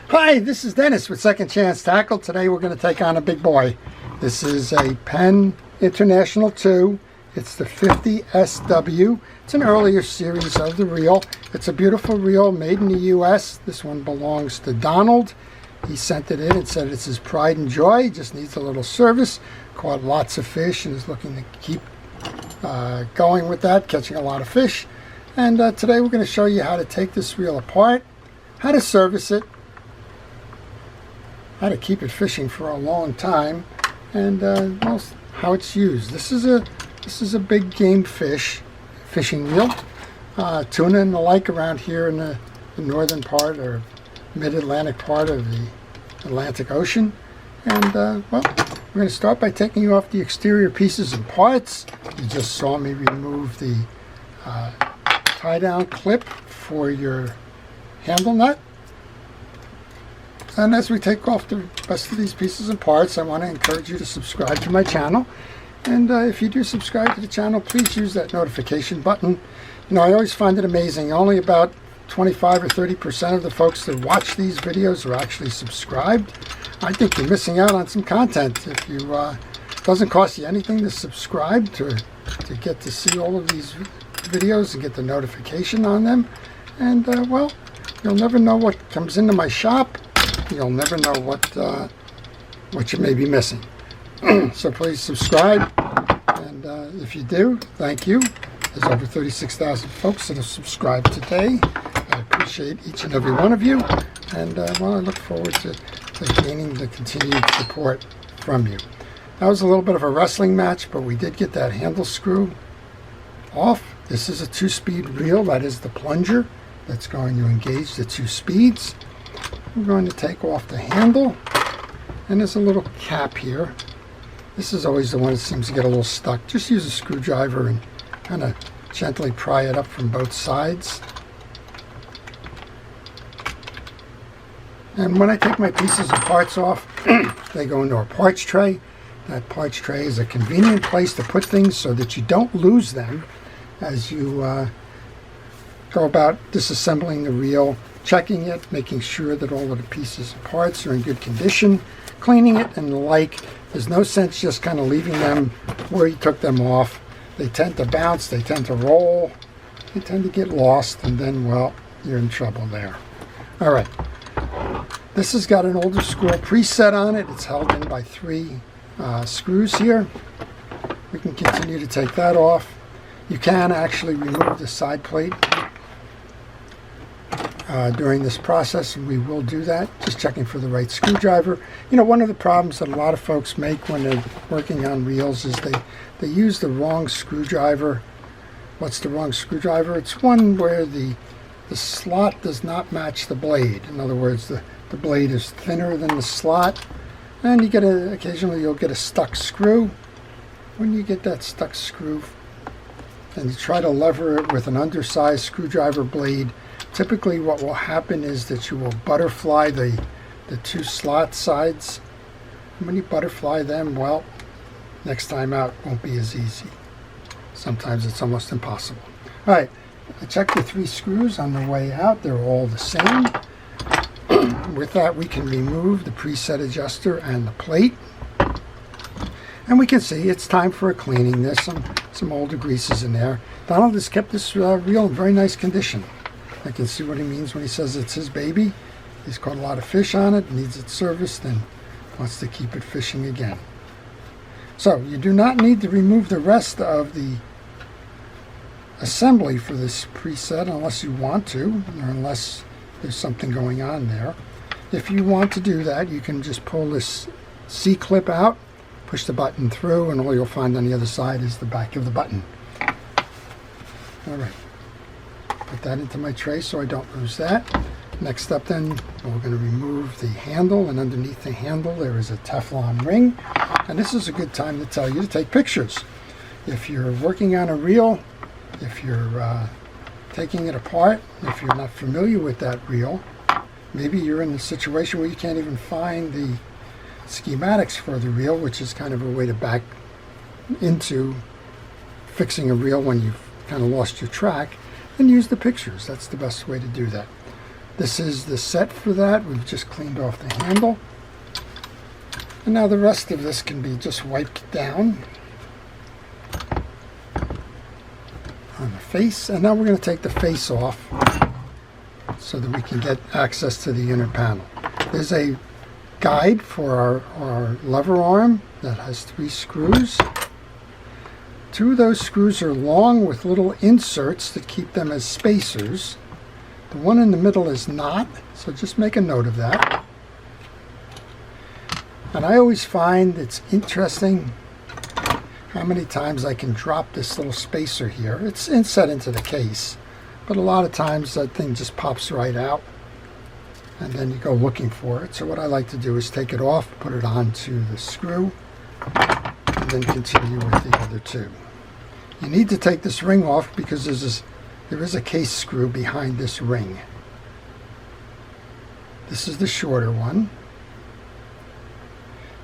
Hi, this is Dennis with Second Chance Tackle. Today we're going to take on a big boy. This is a Penn International 2. It's the 50 SW. It's an earlier series of the reel. It's a beautiful reel made in the U.S. This one belongs to Donald. He sent it in and said it's his pride and joy. He just needs a little service. Caught lots of fish and is looking to keep going with that, catching a lot of fish. And today we're going to show you how to take this reel apart, how to service it, how to keep it fishing for a long time, and well, how it's used. This is a big game fishing reel. Tuna and the like around here in the northern part or mid-Atlantic part of the Atlantic Ocean. And well, we're going to start by taking you off the exterior pieces and parts. You just saw me remove the tie-down clip for your handle nut. And as we take off the rest of these pieces and parts, I want to encourage you to subscribe to my channel. And if you do subscribe to the channel, please use that notification button. You know, I always find it amazing. Only about 25 or 30% of the folks that watch these videos are actually subscribed. I think you're missing out on some content. If you, it doesn't cost you anything to subscribe to get to see all of these videos and get the notification on them. And well, you'll never know what comes into my shop. You'll never know what you may be missing. So please subscribe, and if you do, thank you. There's over 36,000 folks that have subscribed today. I appreciate each and every one of you, and well, I look forward to gaining the continued support from you. That was a little bit of a wrestling match, but we did get that handle screw off. This is a 2-speed reel. That is the plunger that's going to engage the 2 speeds. We're going to take off the handle, and there's a little cap here. This is always the one that seems to get a little stuck. Just use a screwdriver and kind of gently pry it up from both sides. And when I take my pieces and parts off, they go into a parts tray. That parts tray is a convenient place to put things so that you don't lose them as you go about disassembling the reel, checking it, making sure that all of the pieces and parts are in good condition, cleaning it and the like. There's no sense just kind of leaving them where you took them off. They tend to bounce, they tend to roll, they tend to get lost, and then, well, you're in trouble there. All right, this has got an older school preset on it. It's held in by 3 screws here. We can continue to take that off. You can actually remove the side plate during this process, and we will do that, just checking for the right screwdriver. You know, one of the problems that a lot of folks make when they're working on reels is they use the wrong screwdriver. What's the wrong screwdriver? It's one where the slot does not match the blade. In other words, the blade is thinner than the slot, and you get occasionally you'll get a stuck screw. When you get that stuck screw and you try to lever it with an undersized screwdriver blade, typically what will happen is that you will butterfly the 2 slot sides. And when you butterfly them, well, next time out won't be as easy. Sometimes it's almost impossible. All right, I checked the 3 screws on the way out. They're all the same. With that, we can remove the preset adjuster and the plate. And we can see it's time for a cleaning. There's some older greases in there. Donald has kept this reel in very nice condition. I can see what he means when he says it's his baby. He's caught a lot of fish on it, needs it serviced, and wants to keep it fishing again. So you do not need to remove the rest of the assembly for this preset unless you want to, or unless there's something going on there. If you want to do that, you can just pull this C-clip out, push the button through, and all you'll find on the other side is the back of the button. All right. Put that into my tray so I don't lose that. Next up then, we're going to remove the handle, and underneath the handle there is a Teflon ring. And this is a good time to tell you to take pictures. If you're working on a reel, if you're taking it apart, if you're not familiar with that reel, maybe you're in a situation where you can't even find the schematics for the reel, which is kind of a way to back into fixing a reel when you've kind of lost your track, and use the pictures. That's the best way to do that. This is the set for that. We've just cleaned off the handle. And now the rest of this can be just wiped down on the face. And now we're going to take the face off so that we can get access to the inner panel. There's a guide for our lever arm that has 3 screws. 2 of those screws are long with little inserts that keep them as spacers. The one in the middle is not, so just make a note of that. And I always find it's interesting how many times I can drop this little spacer here. It's inset into the case, but a lot of times that thing just pops right out, and then you go looking for it. So what I like to do is take it off, put it onto the screw, and then continue with the other 2. You need to take this ring off because there is a case screw behind this ring. This is the shorter one.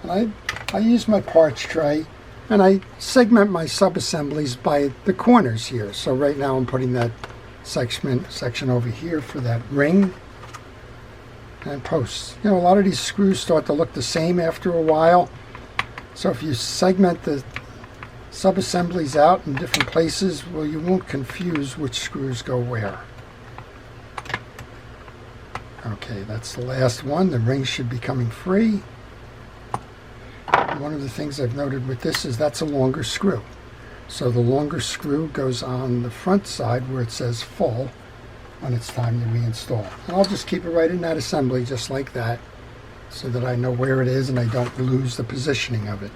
And I use my parts tray, and I segment my sub-assemblies by the corners here. So right now I'm putting that section over here for that ring and posts. You know, a lot of these screws start to look the same after a while. So if you segment the sub-assemblies out in different places, well, you won't confuse which screws go where. Okay, that's the last one. The ring should be coming free. One of the things I've noted with this is that's a longer screw. So the longer screw goes on the front side where it says full when it's time to reinstall. And I'll just keep it right in that assembly just like that so that I know where it is and I don't lose the positioning of it.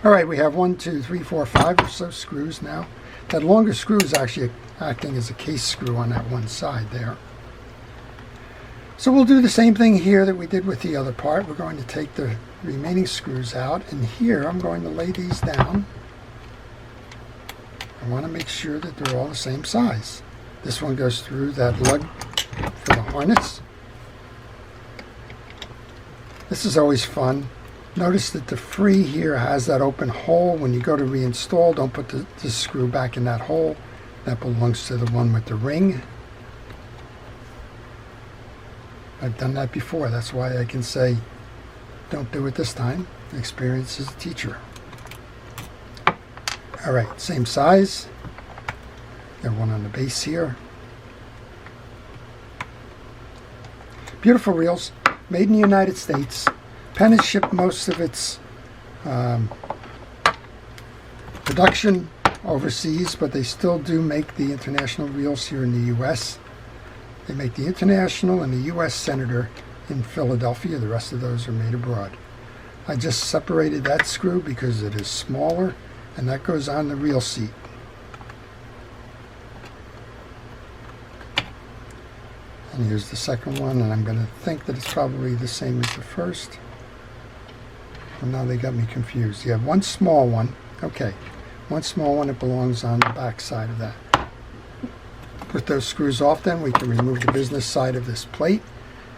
All right, we have 1, 2, 3, 4, 5 or so screws now. That longer screw is actually acting as a case screw on that one side there. So we'll do the same thing here that we did with the other part. We're going to take the remaining screws out, and here I'm going to lay these down. I want to make sure that they're all the same size. This one goes through that lug for the harness. This is always fun. Notice that the free here has that open hole. When you go to reinstall, don't put the screw back in that hole. That belongs to the one with the ring. I've done that before. That's why I can say, don't do it this time. Experience is a teacher. All right, same size. Got one on the base here. Beautiful reels, made in the United States. Penn has shipped most of its production overseas, but they still do make the international reels here in the U.S. They make the International and the U.S. Senator in Philadelphia. The rest of those are made abroad. I just separated that screw because it is smaller, and that goes on the reel seat. And here's the second one, and I'm going to think that it's probably the same as the first. Well, now they got me confused. You have one small one. Okay, one small one that belongs on the back side of that. With those screws off, then we can remove the business side of this plate,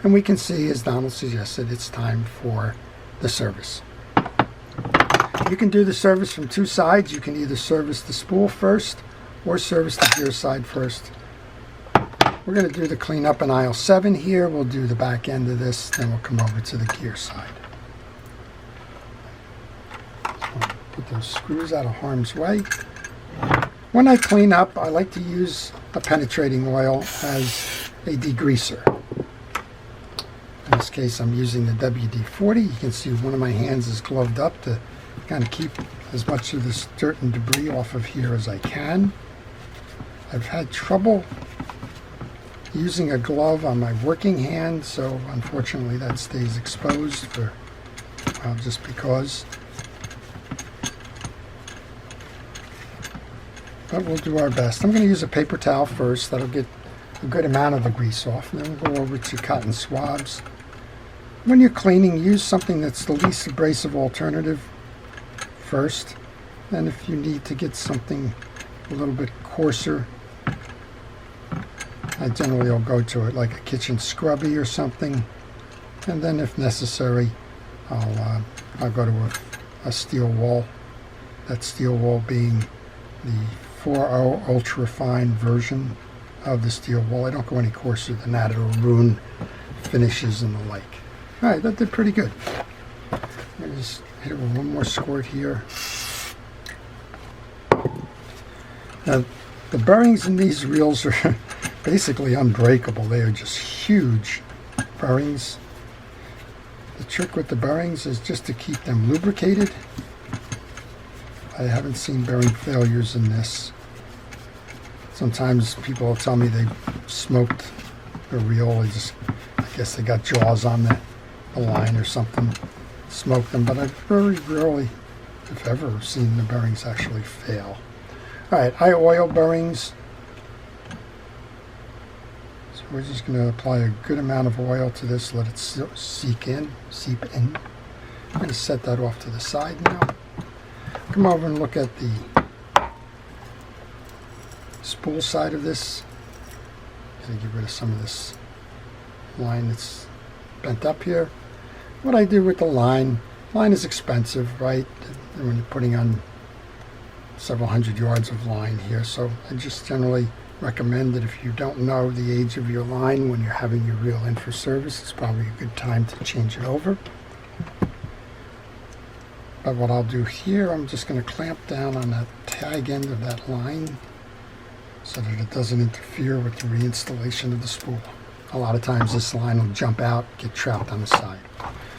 and we can see, as Donald suggested, it's time for the service. You can do the service from 2 sides. You can either service the spool first or service the gear side first. We're going to do the cleanup in aisle 7 here. We'll do the back end of this, then we'll come over to the gear side. So put those screws out of harm's way. When I clean up, I like to use a penetrating oil as a degreaser. In this case, I'm using the WD-40. You can see one of my hands is gloved up to kind of keep as much of this dirt and debris off of here as I can. I've had trouble using a glove on my working hand, so unfortunately that stays exposed for, well, just because. But we'll do our best. I'm going to use a paper towel first. That'll get a good amount of the grease off. And then we'll go over to cotton swabs. When you're cleaning, use something that's the least abrasive alternative first. And if you need to get something a little bit coarser, I generally will go to it like a kitchen scrubby or something. And then if necessary, I'll go to a steel wool. That steel wool being the 4.0 ultra fine version of the steel wool. I don't go any coarser than that. It'll ruin finishes and the like. All right, that did pretty good. Let me just hit it with one more squirt here. Now, the bearings in these reels are basically unbreakable. They are just huge bearings. The trick with the bearings is just to keep them lubricated. I haven't seen bearing failures in this. Sometimes people will tell me they smoked the reel. I guess they got jaws on the line or something, smoked them. But I've very rarely, if ever, seen the bearings actually fail. All right, I oil bearings. So we're just going to apply a good amount of oil to this, let it seep in. I'm going to set that off to the side now. Come over and look at the spool side of this. Going to get rid of some of this line that's bent up here. What I do with the line is expensive, right? When you're putting on several hundred yards of line here, so I just generally recommend that if you don't know the age of your line when you're having your reel in for service, it's probably a good time to change it over. But what I'll do here, I'm just going to clamp down on that tag end of that line so that it doesn't interfere with the reinstallation of the spool. A lot of times this line will jump out, get trapped on the side.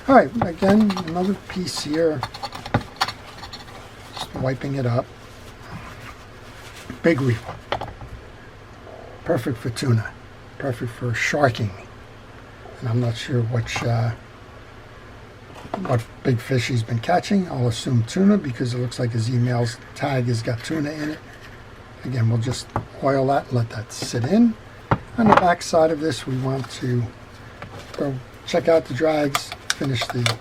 All right, again, another piece here, just wiping it up. Big reel, perfect for tuna, perfect for sharking. And I'm not sure what big fish he's been catching. I'll assume tuna because it looks like his email's tag has got tuna in it. Again, we'll just oil that and let that sit in. On the back side of this, we want to go check out the drags, finish the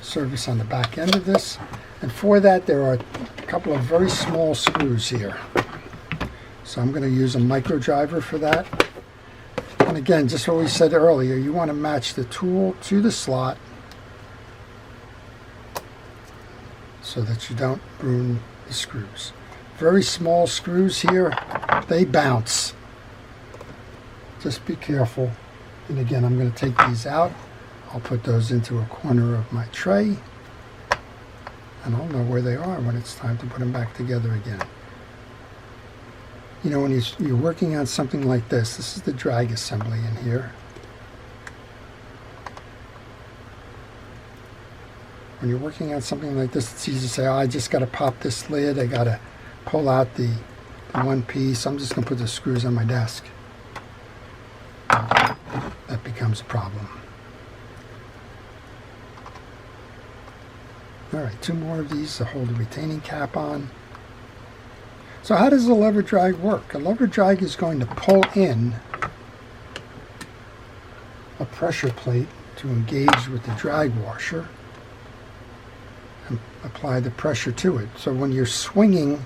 service on the back end of this. And for that, there are a couple of very small screws here. So I'm going to use a micro driver for that. And again, just what we said earlier, you want to match the tool to the slot so that you don't ruin the screws. Very small screws here, they bounce. Just be careful. And again, I'm going to take these out. I'll put those into a corner of my tray. And I'll know where they are when it's time to put them back together again. You know, when you're working on something like this is the drag assembly in here. When you're working on something like this, it's easy to say, oh, I just got to pop this lid. I got to pull out the one piece. I'm just going to put the screws on my desk. That becomes a problem. All right, 2 more of these to hold the retaining cap on. So how does the lever drag work? A lever drag is going to pull in a pressure plate to engage with the drag washer and apply the pressure to it. So when you're swinging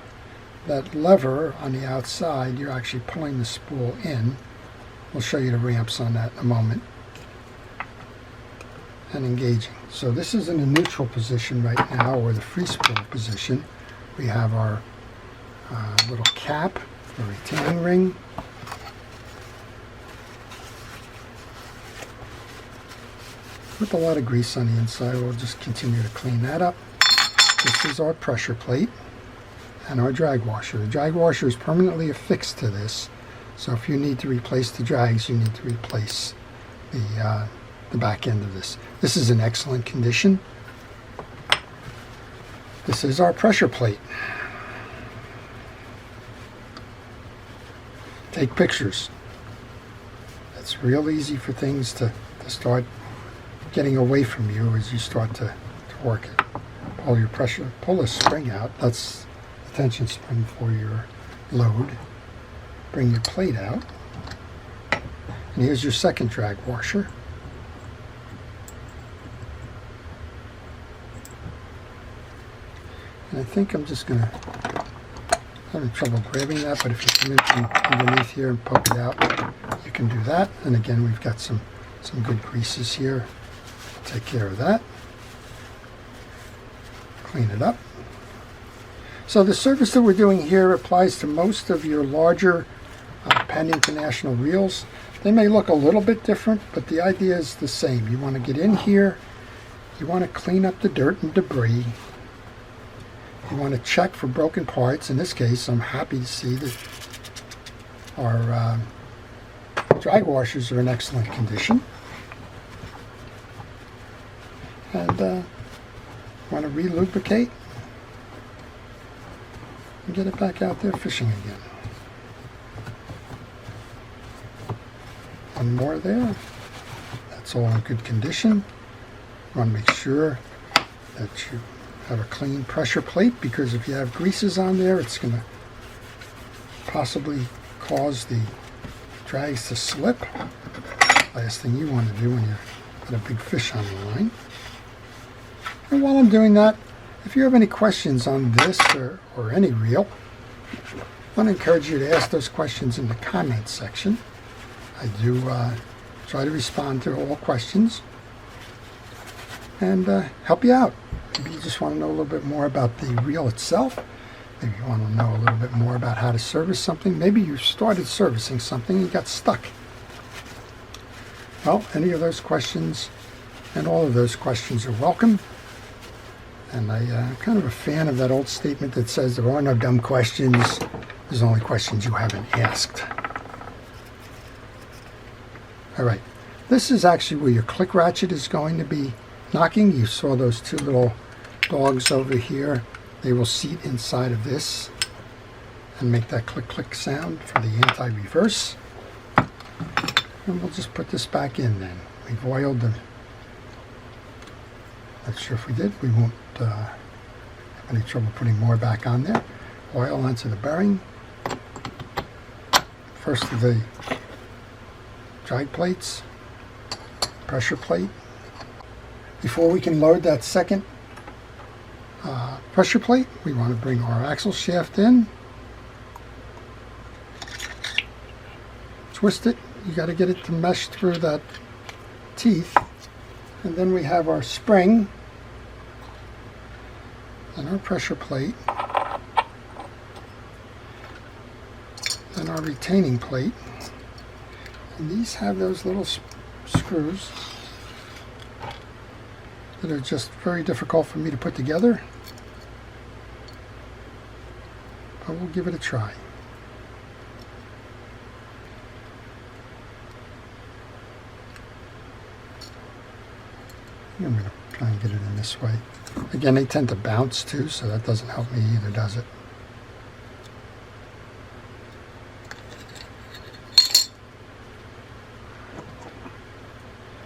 that lever on the outside, you're actually pulling the spool in. We'll show you the ramps on that in a moment. And engaging. So this is in a neutral position right now, or the free spool position. We have our little cap, the retaining ring. With a lot of grease on the inside, we'll just continue to clean that up. This is our pressure plate and our drag washer. The drag washer is permanently affixed to this, so if you need to replace the drags, you need to replace the back end of this. This is in excellent condition. This is our pressure plate. Take pictures. It's real easy for things to start getting away from you as you start to work it. Pull the spring out. That's the tension spring for your load. Bring your plate out. And here's your second drag washer. And I think I'm just going to, having trouble grabbing that, but if you come in from underneath here and poke it out, you can do that. And again, we've got some good greases here. Take care of that. Clean it up. So the service that we're doing here applies to most of your larger Penn International reels. They may look a little bit different, but the idea is the same. You want to get in here, you want to clean up the dirt and debris, you want to check for broken parts. In this case, I'm happy to see that our drag washers are in excellent condition. And want to re-lubricate and get it back out there fishing again. One more there. That's all in good condition. You want to make sure that you have a clean pressure plate, because if you have greases on there, it's going to possibly cause the drags to slip. Last thing you want to do when you've got a big fish on the line. And while I'm doing that, if you have any questions on this or any reel, I want to encourage you to ask those questions in the comments section. I do try to respond to all questions and help you out. Maybe you just want to know a little bit more about the reel itself. Maybe you want to know a little bit more about how to service something. Maybe you started servicing something and you got stuck. Well, any of those questions and all of those questions are welcome. And I'm kind of a fan of that old statement that says there are no dumb questions, there's only questions you haven't asked. All right, this is actually where your click ratchet is going to be knocking. You saw those two little dogs over here. They will seat inside of this and make that click click sound for the anti-reverse. And we'll just put this back in then. We've oiled them. Not sure if we did. We won't have any trouble putting more back on there. Oil onto the bearing. First of the drag plates, pressure plate. Before we can load that second pressure plate, we want to bring our axle shaft in. Twist it. You got to get it to mesh through that teeth. And then we have our spring and our pressure plate and our retaining plate. And these have those little screws that are just very difficult for me to put together. But we'll give it a try. I'm going to try and get it in this way. Again, they tend to bounce too, so that doesn't help me either, does it?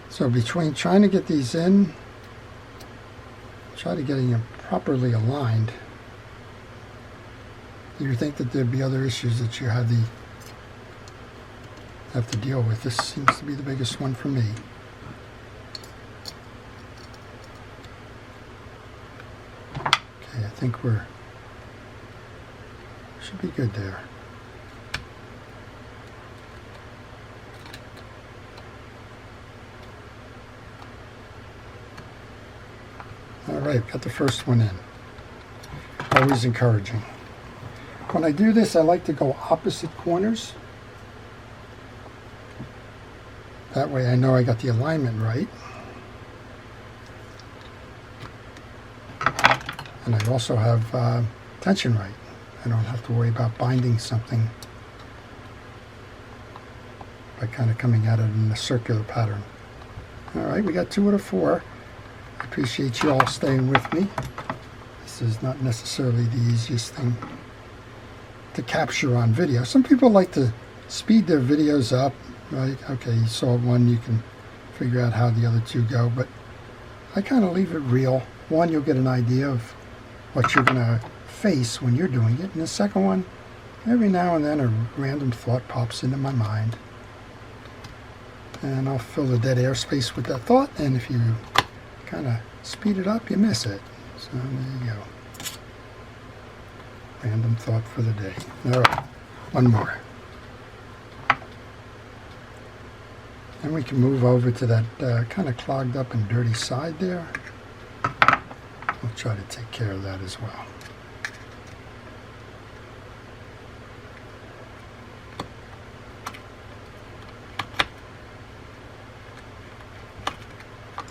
So between trying to get these in, try to getting them properly aligned, you think that there'd be other issues that you have to deal with. This seems to be the biggest one for me. Okay, I think should be good there. All right, got the first one in. Always encouraging. When I do this, I like to go opposite corners. That way I know I got the alignment right. And I also have tension right. I don't have to worry about binding something by kind of coming at it in a circular pattern. All right, we got 2 out of 4. I appreciate you all staying with me. This is not necessarily the easiest thing to capture on video. Some people like to speed their videos up, right? Okay, you saw one, you can figure out how the other 2 go, but I kind of leave it real. One, you'll get an idea of what you're going to face when you're doing it, and the second one, every now and then a random thought pops into my mind, and I'll fill the dead air space with that thought, and if you kind of speed it up, you miss it. So there you go. Random thought for the day. All right, one more. Then we can move over to that kind of clogged up and dirty side there. We'll try to take care of that as well.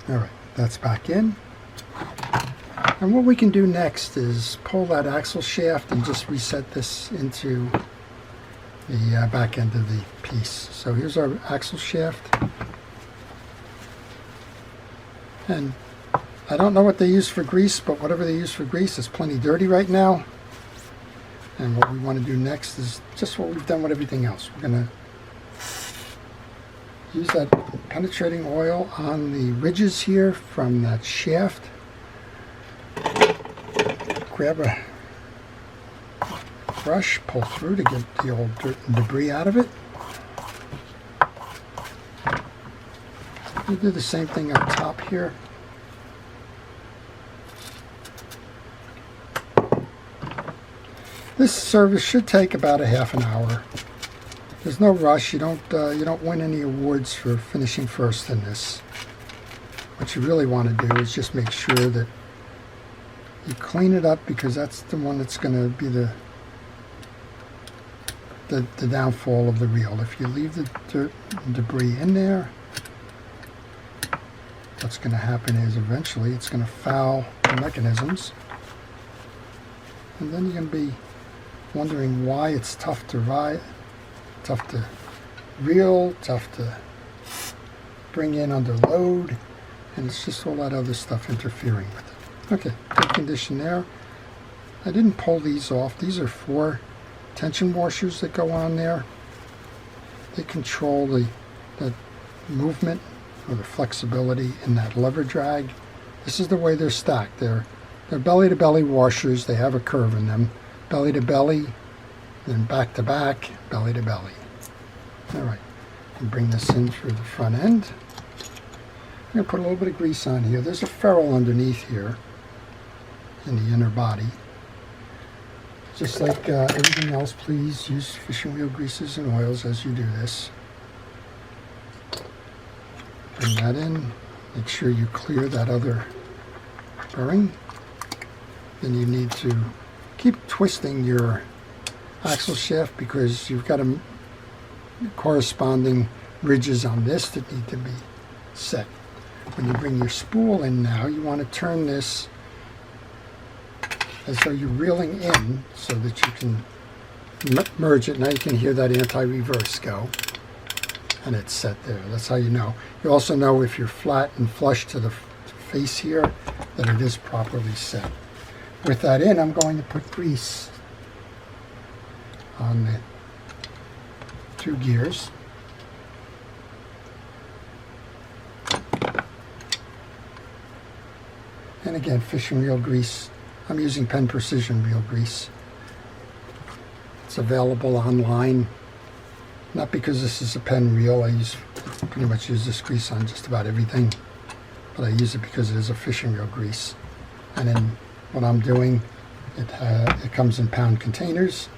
Alright, that's back in. And what we can do next is pull that axle shaft and just reset this into the back end of the piece. So here's our axle shaft. And I don't know what they use for grease, but whatever they use for grease is plenty dirty right now. And what we want to do next is just what we've done with everything else. We're going to use that penetrating oil on the ridges here from that shaft. Grab a brush, pull through to get the old dirt and debris out of it. We'll do the same thing up top here. This service should take about a half an hour. There's no rush. You don't win any awards for finishing first in this. What you really want to do is just make sure that you clean it up, because that's the one that's going to be the downfall of the reel. If you leave the dirt and debris in there, what's going to happen is eventually it's going to foul the mechanisms, and then you're going to be wondering why it's tough to ride, tough to reel, tough to bring in under load, and it's just all that other stuff interfering with it. Okay, good condition there. I didn't pull these off. These are 4 tension washers that go on there. They control the movement or the flexibility in that lever drag. This is the way they're stacked. They're belly-to-belly washers. They have a curve in them. Belly-to-belly, then back-to-back, belly-to-belly. All right, and bring this in through the front end. I'm going to put a little bit of grease on here. There's a ferrule underneath here in the inner body. Just like everything else, please use fishing wheel greases and oils as you do this. Bring that in. Make sure you clear that other bearing. Then you need to keep twisting your axle shaft, because you've got a corresponding ridges on this that need to be set. When you bring your spool in now, you want to turn this as though you're reeling in so that you can merge it. Now you can hear that anti-reverse go, and it's set there. That's how you know. You also know if you're flat and flush to the face here that it is properly set. With that in, I'm going to put grease on the 2 gears. And again, fishing reel grease. I'm using Penn Precision reel grease. It's available online. Not because this is a Penn reel. I pretty much use this grease on just about everything. But I use it because it is a fishing reel grease. And then what I'm doing, it comes in pound containers.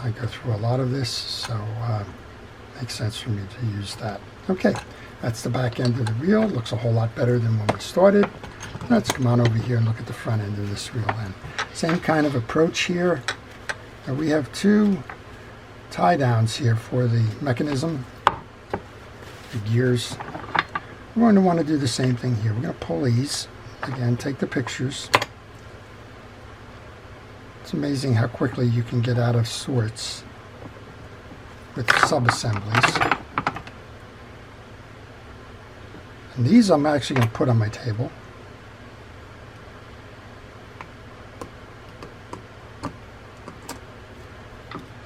I go through a lot of this, so it makes sense for me to use that. Okay, that's the back end of the reel. Looks a whole lot better than when we started. Let's come on over here and look at the front end of this reel then. Same kind of approach here. Now we have 2 tie downs here for the mechanism, the gears. We're going to want to do the same thing here. We're going to pull these. Again, take the pictures. It's amazing how quickly you can get out of sorts with sub-assemblies. And these I'm actually going to put on my table.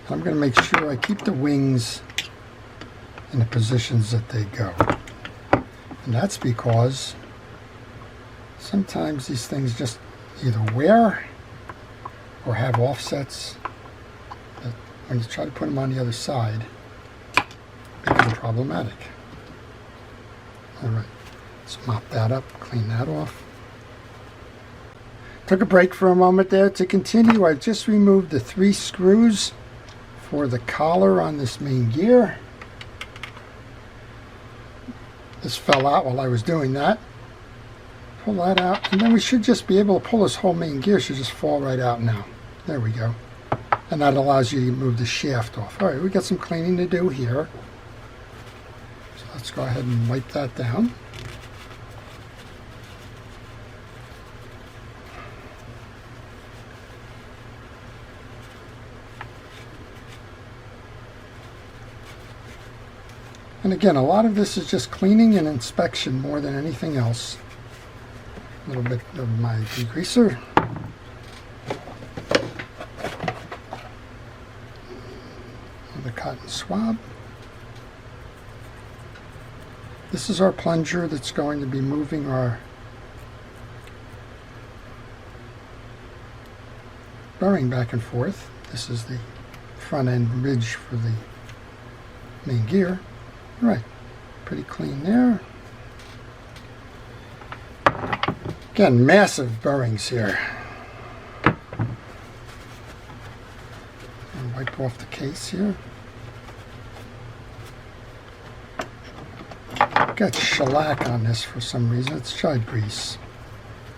I'm going to make sure I keep the wings in the positions that they go. And that's because sometimes these things just either wear or have offsets that when you try to put them on the other side become problematic. Alright, let's mop that up, clean that off. Took a break for a moment there. To continue, I've just removed the 3 screws for the collar on this main gear. This fell out while I was doing that. Pull that out, and then we should just be able to pull this whole main gear. Should just fall right out now. There we go. And that allows you to move the shaft off. Alright, we got some cleaning to do here. So let's go ahead and wipe that down. And again, a lot of this is just cleaning and inspection more than anything else. A little bit of my degreaser. The cotton swab. This is our plunger that's going to be moving our bearing back and forth. This is the front end ridge for the main gear. All right, pretty clean there. Again, massive bearings here. I'll wipe off the case here. Got shellac on this for some reason. It's dried grease.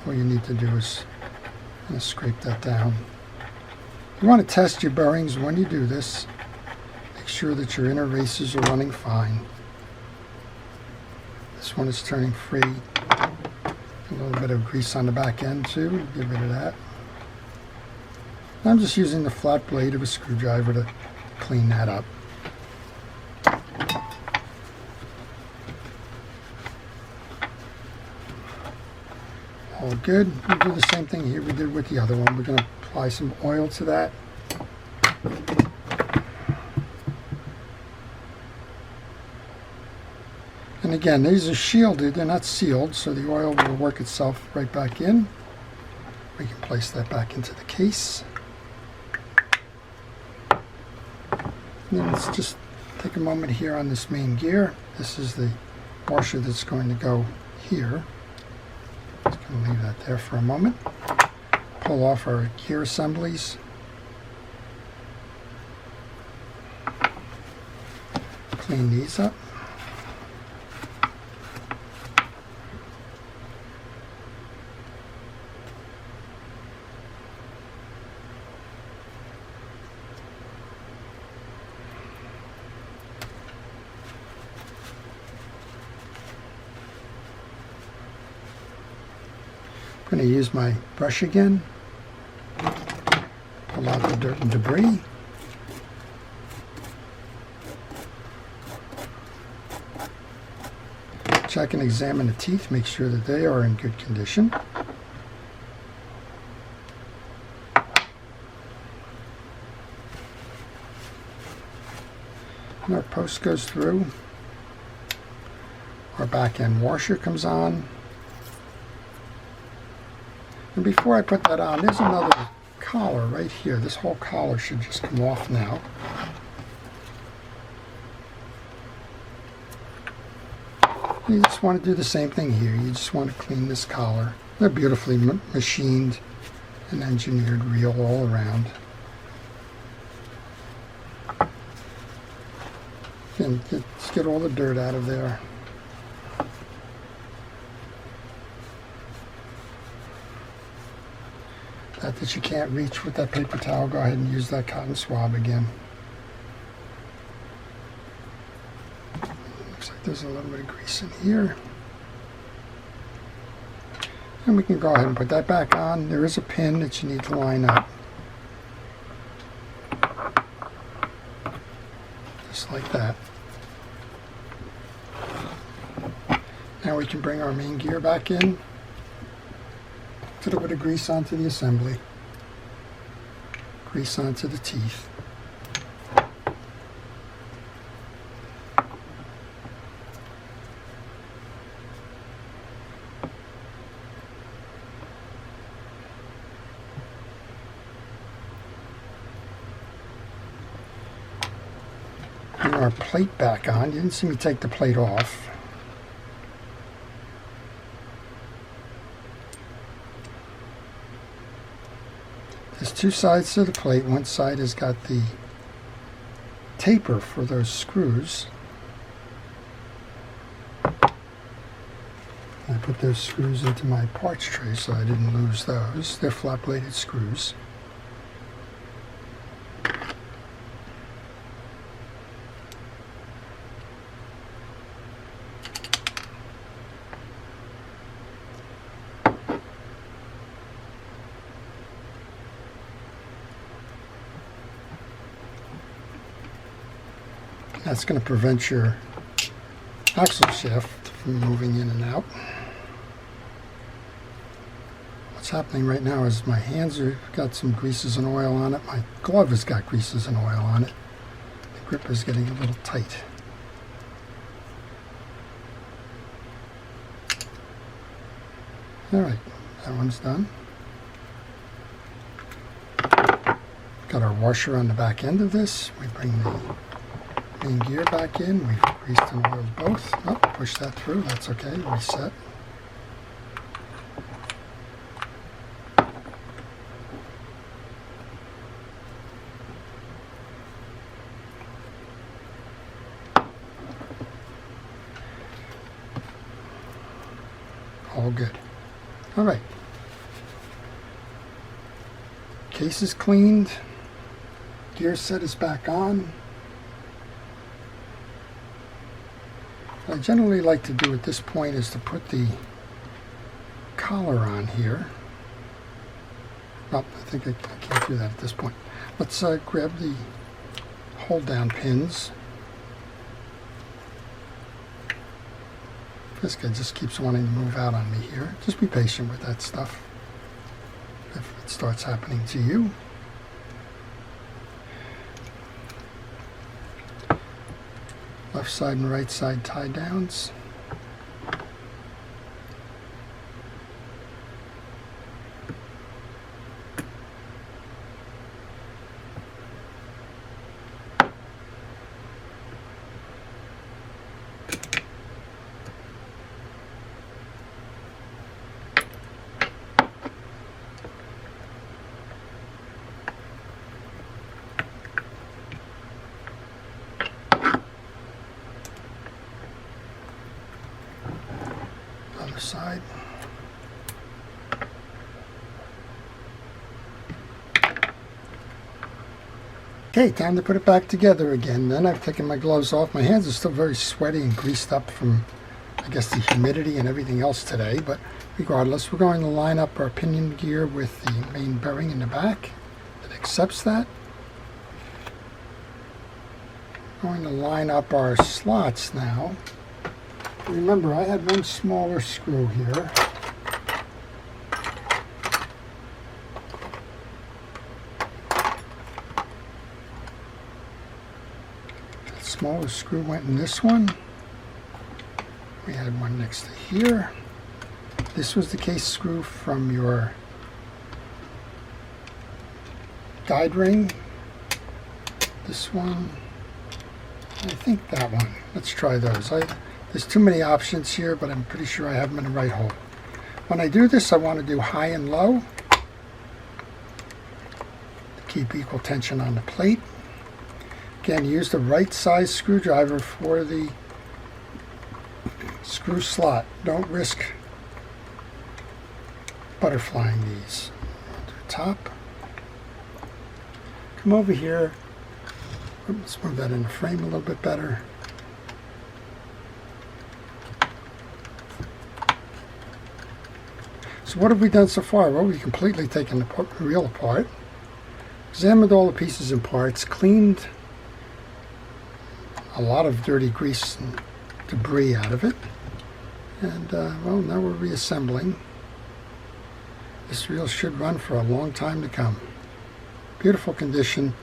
All you need to do is scrape that down. You want to test your bearings when you do this. Make sure that your inner races are running fine. This one is turning free. A little bit of grease on the back end too. Get rid of that. I'm just using the flat blade of a screwdriver to clean that up. All good. We'll do the same thing here we did with the other one. We're going to apply some oil to that. And again, these are shielded, they're not sealed, so the oil will work itself right back in. We can place that back into the case. And then let's just take a moment here on this main gear. This is the washer that's going to go here. Just going to leave that there for a moment. Pull off our gear assemblies. Clean these up. I'm going to use my brush again, pull out the dirt and debris. Check and examine the teeth, make sure that they are in good condition. And our post goes through. Our back end washer comes on. And before I put that on, there's another collar right here. This whole collar should just come off now. You just want to do the same thing here. You just want to clean this collar. They're beautifully machined and engineered reel all around. And just get all the dirt out of there. That you can't reach with that paper towel, go ahead and use that cotton swab again. Looks like there's a little bit of grease in here. And we can go ahead and put that back on. There is a pin that you need to line up. Just like that. Now we can bring our main gear back in. A little bit of grease onto the assembly, grease onto the teeth. And our plate back on. You didn't see me take the plate off. There's two sides to the plate. One side has got the taper for those screws. I put those screws into my parts tray so I didn't lose those. They're flat-bladed screws. That's going to prevent your axle shaft from moving in and out. What's happening right now is my hands are got some greases and oil on it. My glove has got greases and oil on it. The grip is getting a little tight. All right, that one's done. Got our washer on the back end of this. We bring the main gear back in. We've greased and oiled both. Oh, push that through. That's okay. Reset. All good. All right. Case is cleaned. Gear set is back on. What I generally like to do at this point is to put the collar on here. Well, I think I can't do that at this point. Let's grab the hold down pins. This guy just keeps wanting to move out on me here. Just be patient with that stuff if it starts happening to you. Left side and right side tie downs. Other side. Okay, time to put it back together again. Then I've taken my gloves off. My hands are still very sweaty and greased up from, I guess, the humidity and everything else today. But regardless, we're going to line up our pinion gear with the main bearing in the back that accepts that. We're going to line up our slots now. Remember, I had one smaller screw here. That smaller screw went in this one. We had one next to here. This was the case screw from your guide ring. This one. I think that one. Let's try those. There's too many options here, but I'm pretty sure I have them in the right hole. When I do this, I want to do high and low to keep equal tension on the plate. Again, use the right size screwdriver for the screw slot. Don't risk butterflying these. To the top. Come over here. Let's move that in the frame a little bit better. So what have we done so far? Well, we've completely taken the reel apart, examined all the pieces and parts, cleaned a lot of dirty grease and debris out of it, and well, now we're reassembling. This reel should run for a long time to come. Beautiful condition.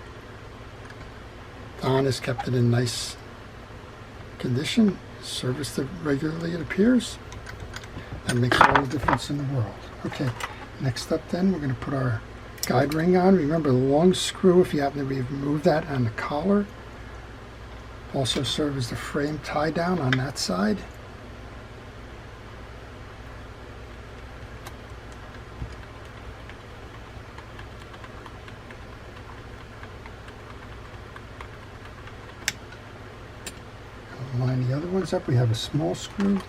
Don has kept it in nice condition, serviced it regularly, it appears. That makes all the difference in the world. Okay, next up then, we're going to put our guide ring on. Remember the long screw, if you happen to remove that on the collar, also serve as the frame tie down on that side. Line the other ones up. We have a small screw.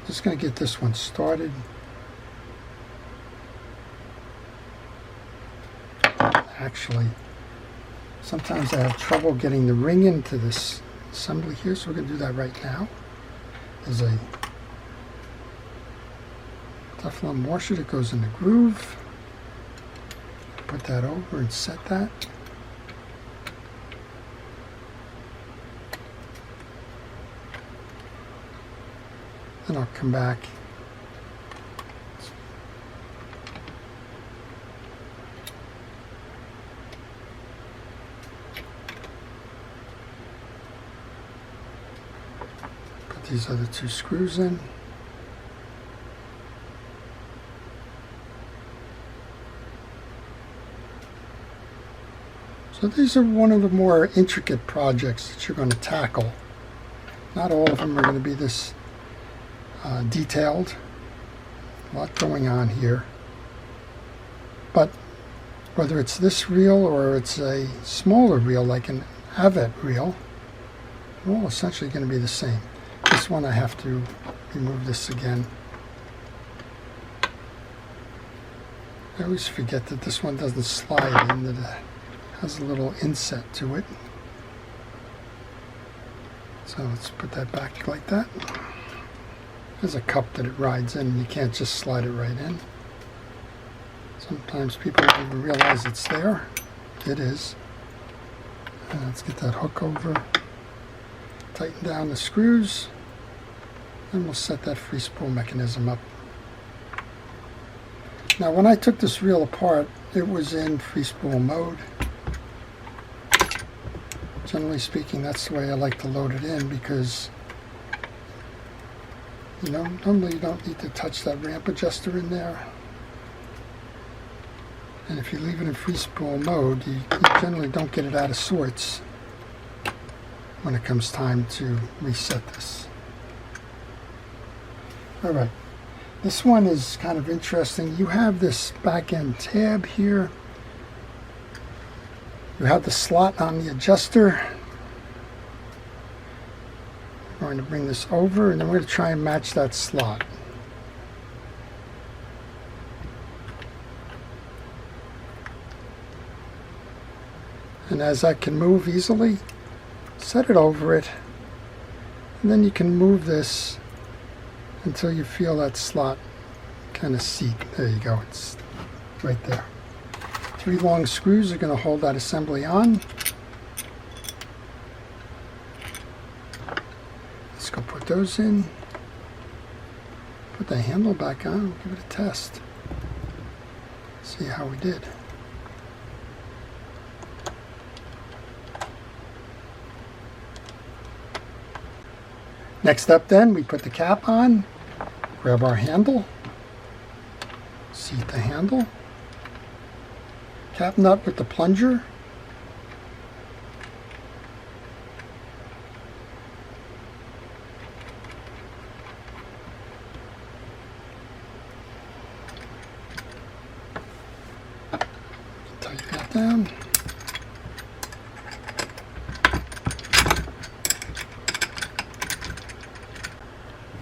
Just going to get this one started. Actually, sometimes I have trouble getting the ring into this assembly here, so we're going to do that right now. There's a Teflon washer that goes in the groove. Put that over and set that. Then I'll come back. Put these other two screws in. So these are one of the more intricate projects that you're going to tackle. Not all of them are going to be this detailed. A lot going on here. But whether it's this reel or it's a smaller reel like an Avet reel, they're all essentially going to be the same. This one I have to remove this again. I always forget that this one doesn't slide in, that it has a little inset to it. So let's put that back like that. There's a cup that it rides in. You can't just slide it right in. Sometimes people don't even realize it's there. It is. And let's get that hook over. Tighten down the screws. And we'll set that free spool mechanism up. Now when I took this reel apart, it was in free spool mode. Generally speaking, that's the way I like to load it in, because normally you don't need to touch that ramp adjuster in there. And if you leave it in free spool mode, you generally don't get it out of sorts when it comes time to reset this. Alright, this one is kind of interesting. You have this back end tab here. You have the slot on the adjuster. I'm going to bring this over, and then we're going to try and match that slot. And as that can move easily, set it over it, and then you can move this until you feel that slot kind of seat. There you go, it's right there. 3 long screws are going to hold that assembly on. Let's go put those in. Put the handle back on. We'll give it a test. See how we did. Next up then, we put the cap on. Grab our handle. Seat the handle. Cap nut with the plunger. Tighten that down.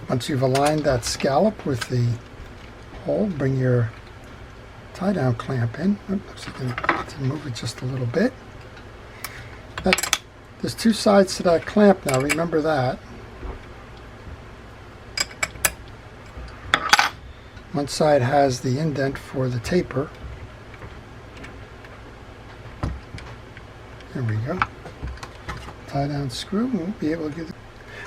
Once you've aligned that scallop with the hole, bring your tie-down clamp in. Looks like I need to move it just a little bit. There's 2 sides to that clamp now, remember that. One side has the indent for the taper. There we go. Tie-down screw, we'll be able to get it.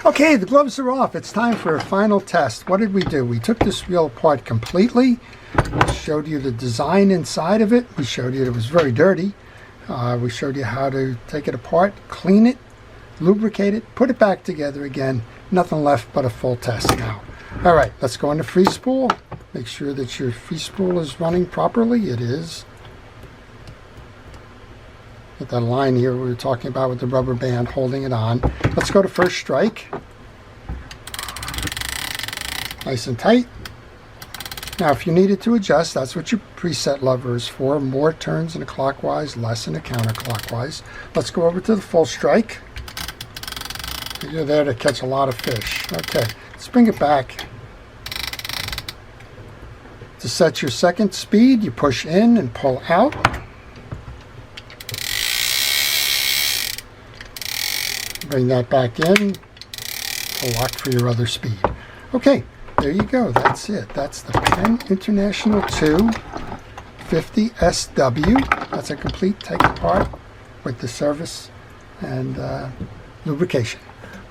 Okay, the gloves are off. It's time for a final test. What did we do? We took this reel apart completely. We showed you the design inside of it. We showed you it was very dirty. We showed you how to take it apart, clean it, lubricate it, put it back together again. Nothing left but a full test now. All right, let's go into free spool. Make sure that your free spool is running properly. It is. Get that line here we were talking about with the rubber band holding it on. Let's go to first strike. Nice and tight. Now if you needed to adjust, that's what your preset lever is for. More turns in a clockwise, less in a counterclockwise. Let's go over to the full strike. You're there to catch a lot of fish. Okay, let's bring it back. To set your second speed, you push in and pull out. Bring that back in, lock for your other speed. Okay, there you go. That's it. That's the Penn International 250 SW. That's a complete take apart with the service and lubrication.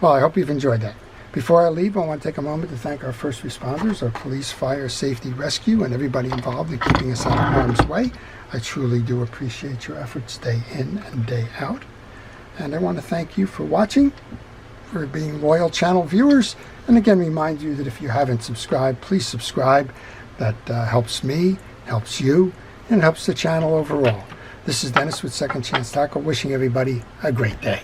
Well, I hope you've enjoyed that. Before I leave, I want to take a moment to thank our first responders, our police, fire, safety, rescue, and everybody involved in keeping us out of harm's way. I truly do appreciate your efforts day in and day out. And I want to thank you for watching, for being loyal channel viewers, and again remind you that if you haven't subscribed, please subscribe. That helps me, helps you, and helps the channel overall. This is Dennis with Second Chance Tackle, wishing everybody a great day.